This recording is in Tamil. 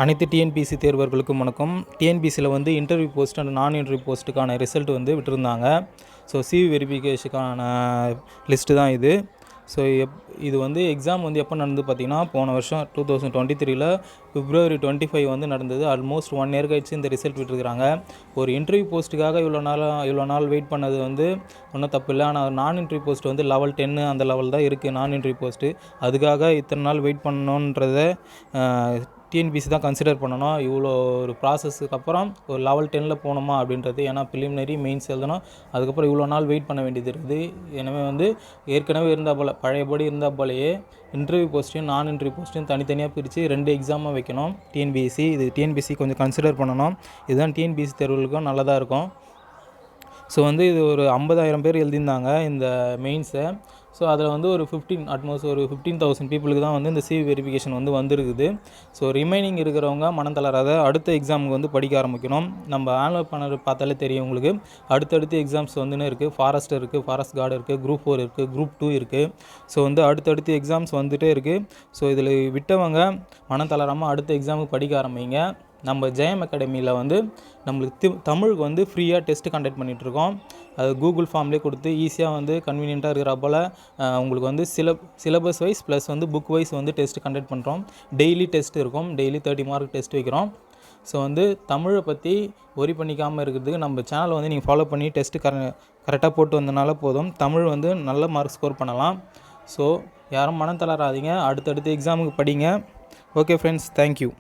அனைத்து டிஎன்பிஎஸ்சி தேர்வர்களுக்கும் வணக்கம். டிஎன்பிஎஸ்சியில் வந்து இன்டர்வியூ போஸ்ட் அண்ட் நான் இன்டர்வியூ போஸ்ட்டுக்கான ரிசல்ட் வந்து விட்டுருந்தாங்க. ஸோ சிவி வெரிஃபிகேஷனுக்கான லிஸ்ட்டு தான் இது. ஸோ இது வந்து எக்ஸாம் வந்து எப்போ நடந்து பார்த்திங்கன்னா, போன வருஷம் 2023 February 25 வந்து நடந்தது. ஆல்மோஸ்ட் 1 இயர் கழிச்சு இந்த ரிசல்ட் விட்டுருக்குறாங்க. ஒரு இன்டர்வியூ போஸ்ட்டுக்காக இவ்வளோ நாள் வெயிட் பண்ணது வந்து ஒன்றும் தப்பு இல்லை. ஆனால் நான் இன்டர்வியூ போஸ்ட் வந்து லெவல் 10 அந்த லெவல் தான் இருக்குது நான் இன்டர்வியூ போஸ்ட்டு. அதுக்காக இத்தனை நாள் வெயிட் பண்ணணுன்றதை டிஎன்பிஎஸ்சி தான் கன்சிடர் பண்ணணும். இவ்வளோ ஒரு ப்ராசஸுக்கு அப்புறம் ஒரு லெவல் 10 போகணுமா அப்படின்றது. ஏன்னா ப்ரிலிமினரி மெயின்ஸ் எழுதணும், அதுக்கப்புறம் இவ்வளோ நாள் வெயிட் பண்ண வேண்டியது இருக்குது. எனவே வந்து ஏற்கனவே இருந்தால் போல் பழையபடி இருந்தால் போலையே இன்டர்வியூ போஸ்ட்டையும் நான் இன்டர்வியூ போஸ்ட்டையும் தனித்தனியாக பிரித்து 2 எக்ஸாமாக வைக்கணும் டிஎன்பிஎஸ்சி. இது டிஎன்பிஎஸ்சி கொஞ்சம் கன்சிடர் பண்ணணும். இதுதான் டிஎன்பிஎஸ்சி தேர்வுகளுக்கும் நல்லதாக இருக்கும். ஸோ வந்து இது ஒரு 50,000 பேர் எழுதியிருந்தாங்க இந்த மெயின்ஸை. ஸோ அதில் வந்து ஒரு 15,000 பீப்புளுக்கு தான் வந்து இந்த சிவி வெரிஃபிகேஷன் வந்து வந்திருக்குது. ஸோ ரிமைனிங் இருக்கிறவங்க மனம் தளராத அடுத்த எக்ஸாமுக்கு வந்து படிக்க ஆரம்பிக்கணும். நம்ம ஆனுவல் பேனல் பார்த்தாலே தெரியும் உங்களுக்கு. அடுத்தடுத்து எக்ஸாம்ஸ் வந்துன்னு இருக்குது. ஃபாரஸ்ட் இருக்குது, ஃபாரஸ்ட் கார்டு இருக்குது, குரூப் 4 இருக்குது, குரூப் 2 இருக்குது. ஸோ வந்து அடுத்தடுத்து எக்ஸாம்ஸ் வந்துகிட்டே இருக்குது. ஸோ இதில் விட்டவங்க மனம் தளராமல் அடுத்த எக்ஸாமுக்கு படிக்க ஆரம்பிங்க. நம்ம ஜெயம் அகாடமியில் வந்து நம்மளுக்கு தமிழுக்கு வந்து ஃப்ரீயாக டெஸ்ட்டு கண்டக்ட் பண்ணிகிட்ருக்கோம். அது கூகுள் ஃபார்ம்லேயே கொடுத்து ஈஸியாக வந்து கன்வீனியண்ட்டாக இருக்கிற போல் உங்களுக்கு வந்து சிலபஸ் வைஸ் ப்ளஸ் வந்து புக் வைஸ் வந்து டெஸ்ட்டு கண்டக்ட் பண்ணுறோம். டெய்லி டெஸ்ட் இருக்கும். டெய்லி 30 மார்க் டெஸ்ட் வைக்கிறோம். ஸோ வந்து தமிழை பற்றி ஒரி பண்ணிக்காமல் இருக்கிறதுக்கு நம்ம சேனலை வந்து நீங்கள் ஃபாலோ பண்ணி டெஸ்ட்டு கரெக்டாக போட்டு வந்தனால போதும். தமிழ் வந்து நல்ல மார்க் ஸ்கோர் பண்ணலாம். ஸோ யாரும் மனம் தளராதீங்க. அடுத்தடுத்து எக்ஸாமுக்கு படிங்க. Okay friends, thank you.